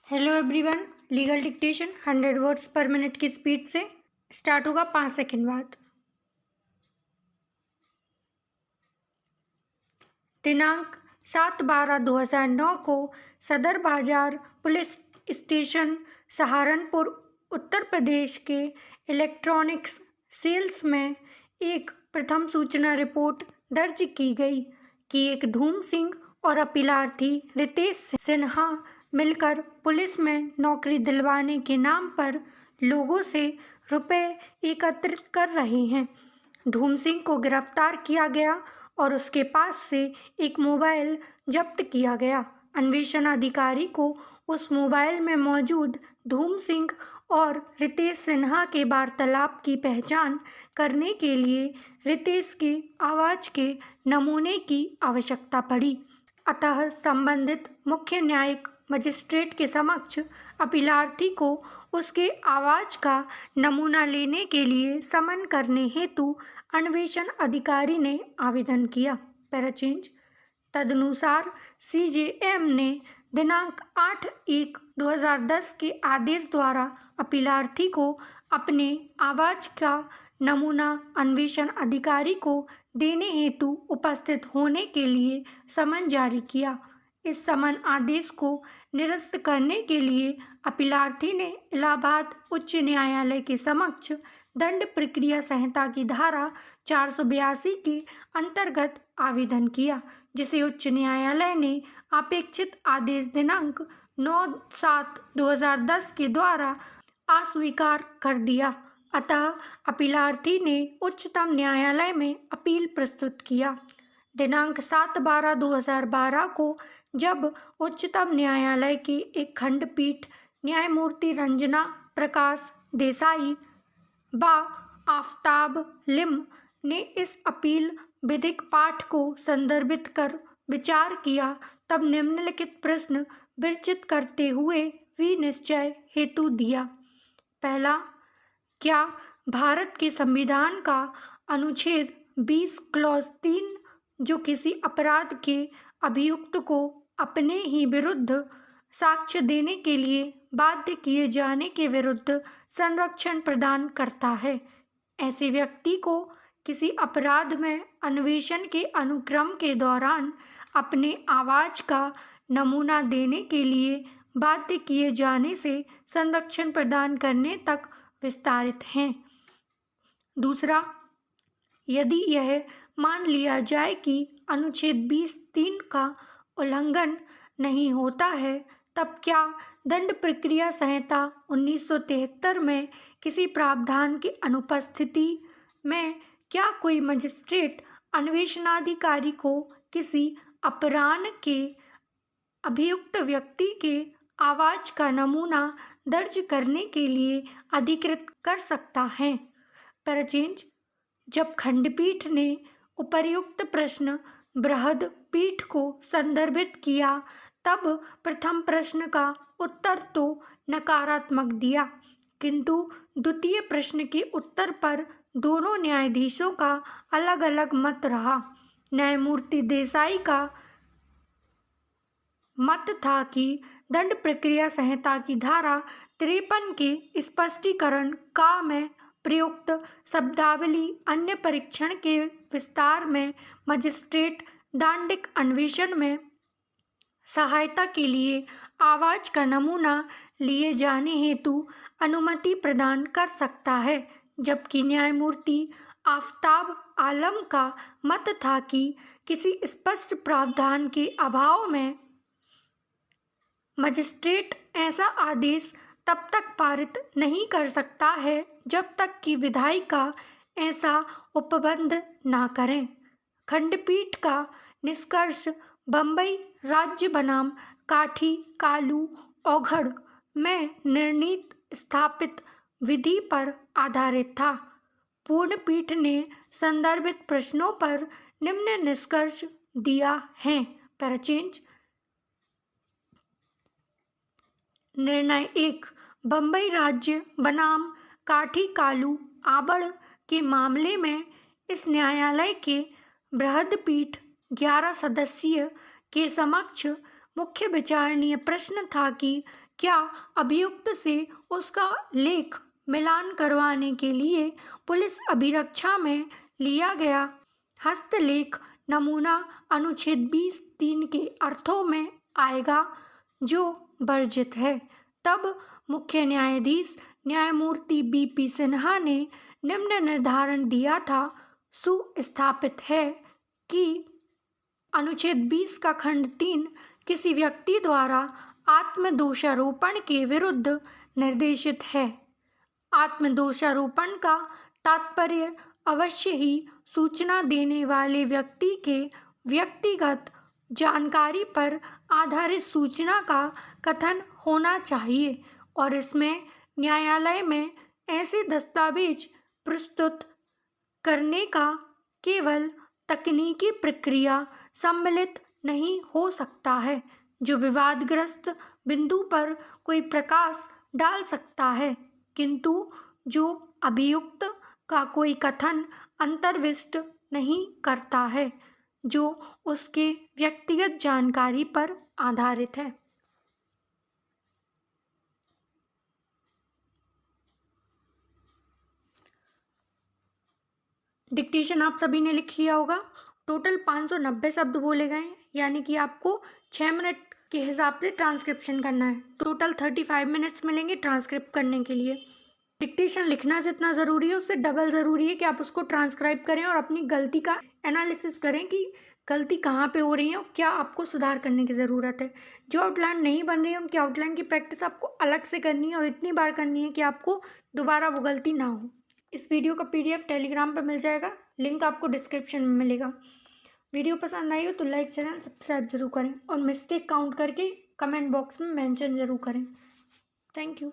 Hello everyone. Legal dictation 100 words पर minute की speed से स्टार्ट होगा 5 सेकंड बाद। दिनांक 7/12/2009 को सदर बाजार पुलिस स्टेशन सहारनपुर उत्तर प्रदेश के इलेक्ट्रॉनिक्स सेल्स में एक प्रथम सूचना रिपोर्ट दर्ज की गई कि एक धूम सिंह और अपीलार्थी रितेश सिन्हा मिलकर पुलिस में नौकरी दिलवाने के नाम पर लोगों से रुपए एकत्रित कर रहे हैं। धूम सिंह को गिरफ्तार किया गया और उसके पास से एक मोबाइल जब्त किया गया। अन्वेषण अधिकारी को उस मोबाइल में मौजूद धूम सिंह और रितेश सिन्हा के वार्तालाप की पहचान करने के लिए रितेश की आवाज़ के नमूने की आवश्यकता पड़ी। अतः संबंधित मुख्य न्यायिक मजिस्ट्रेट के समक्ष अपीलार्थी को उसके आवाज़ का नमूना लेने के लिए समन करने हेतु अन्वेषण अधिकारी ने आवेदन किया। पैराचेंज। तदनुसार सीजेएम ने दिनांक 8/1/2010 के आदेश द्वारा अपीलार्थी को अपने आवाज़ का नमूना अन्वेषण अधिकारी को देने हेतु उपस्थित होने के लिए समन जारी किया। इस समन आदेश को निरस्त करने के लिए अपीलार्थी ने इलाहाबाद उच्च न्यायालय के समक्ष दंड प्रक्रिया संहिता की धारा 482 के अंतर्गत आवेदन किया, जिसे उच्च न्यायालय ने अपेक्षित आदेश दिनांक 9/7/2010 के द्वारा अस्वीकार कर दिया। अतः अपीलार्थी ने उच्चतम न्यायालय में अपील प्रस्तुत किया। दिनांक 7/12/2012 को जब उच्चतम न्यायालय की एक खंडपीठ न्यायमूर्ति रंजना प्रकाश देसाई व आफ्ताब लिम ने इस अपील विधिक पाठ को संदर्भित कर विचार किया, तब निम्नलिखित प्रश्न विरचित करते हुए विनिश्चय हेतु दिया। पहला, क्या भारत के संविधान का अनुच्छेद 20 क्लॉज 3 जो किसी अपराध के अभियुक्त को अपने ही विरुद्ध साक्ष्य देने के लिए बाध्य किए जाने के विरुद्ध संरक्षण प्रदान करता है, ऐसे व्यक्ति को किसी अपराध में अन्वेषण के अनुक्रम के दौरान अपने आवाज़ का नमूना देने के लिए बाध्य किए जाने से संरक्षण प्रदान करने तक विस्तारित हैं। दूसरा, यदि यह मान लिया जाए कि अनुच्छेद 20(3) का उल्लंघन नहीं होता है, तब क्या दंड प्रक्रिया संहिता 1973 में किसी प्रावधान की अनुपस्थिति में क्या कोई मजिस्ट्रेट अन्वेषणाधिकारी को किसी अपराध के अभियुक्त व्यक्ति के आवाज़ का नमूना दर्ज करने के लिए अधिकृत कर सकता है? पैराचेंज। जब खंडपीठ ने उपर्युक्त प्रश्न बृहद पीठ को संदर्भित किया, तब प्रथम प्रश्न का उत्तर तो नकारात्मक दिया, किंतु द्वितीय प्रश्न के उत्तर पर दोनों न्यायाधीशों का अलग अलग मत रहा। न्यायमूर्ति देसाई का मत था कि दंड प्रक्रिया संहिता की धारा 53 के स्पष्टीकरण का में प्रयुक्त शब्दावली अन्य परीक्षण के विस्तार में मजिस्ट्रेट दांडिक अन्वेषण में सहायता के लिए आवाज़ का नमूना लिए जाने हेतु अनुमति प्रदान कर सकता है, जबकि न्यायमूर्ति आफ्ताब आलम का मत था कि किसी स्पष्ट प्रावधान के अभाव में मजिस्ट्रेट ऐसा आदेश तब तक पारित नहीं कर सकता है जब तक कि विधायिका ऐसा उपबंध ना करें। खंडपीठ का निष्कर्ष बम्बई राज्य बनाम काठी कालू औघड़ में निर्णीत स्थापित विधि पर आधारित था। पूर्ण पीठ ने संदर्भित प्रश्नों पर निम्न निष्कर्ष दिया है। पैराचेंज। निर्णय 1, बम्बई राज्य बनाम काठी कालू आबड़ के मामले में इस न्यायालय के बृहद पीठ 11 सदस्यीय के समक्ष मुख्य विचारणीय प्रश्न था कि क्या अभियुक्त से उसका लेख मिलान करवाने के लिए पुलिस अभिरक्षा में लिया गया हस्तलेख नमूना अनुच्छेद 20(3) के अर्थों में आएगा, जो वर्जित है, तब मुख्य न्यायाधीश न्यायमूर्ति BP सिन्हा ने निम्न निर्धारण दिया था। सुस्थापित है कि अनुच्छेद 20 का खंड 3 किसी व्यक्ति द्वारा आत्मदोषारोपण के विरुद्ध निर्देशित है। आत्मदोषारोपण का तात्पर्य अवश्य ही सूचना देने वाले व्यक्ति के व्यक्तिगत जानकारी पर आधारित सूचना का कथन होना चाहिए और इसमें न्यायालय में ऐसे दस्तावेज प्रस्तुत करने का केवल तकनीकी प्रक्रिया सम्मिलित नहीं हो सकता है, जो विवादग्रस्त बिंदु पर कोई प्रकाश डाल सकता है, किंतु जो अभियुक्त का कोई कथन अंतर्विष्ट नहीं करता है, जो उसके व्यक्तिगत जानकारी पर आधारित है। डिक्टेशन आप सभी ने लिख लिया होगा। टोटल 590 शब्द बोले गए हैं, यानी कि आपको 6 मिनट के हिसाब से ट्रांसक्रिप्शन करना है। टोटल 35 मिनट्स मिलेंगे ट्रांसक्रिप्ट करने के लिए। डिक्टेशन लिखना जितना ज़रूरी है उससे डबल ज़रूरी है कि आप उसको ट्रांसक्राइब करें और अपनी गलती का एनालिसिस करें कि गलती कहाँ पे हो रही है और क्या आपको सुधार करने की ज़रूरत है। जो आउटलाइन नहीं बन रही है उनकी आउटलाइन की प्रैक्टिस आपको अलग से करनी है और इतनी बार करनी है कि आपको दोबारा वो गलती ना हो। इस वीडियो का PDF टेलीग्राम पर मिल जाएगा, लिंक आपको डिस्क्रिप्शन में मिलेगा। वीडियो पसंद आई हो तो लाइक चैनल सब्सक्राइब जरूर करें और मिस्टेक काउंट करके कमेंट बॉक्स में मेंशन ज़रूर करें। Thank you.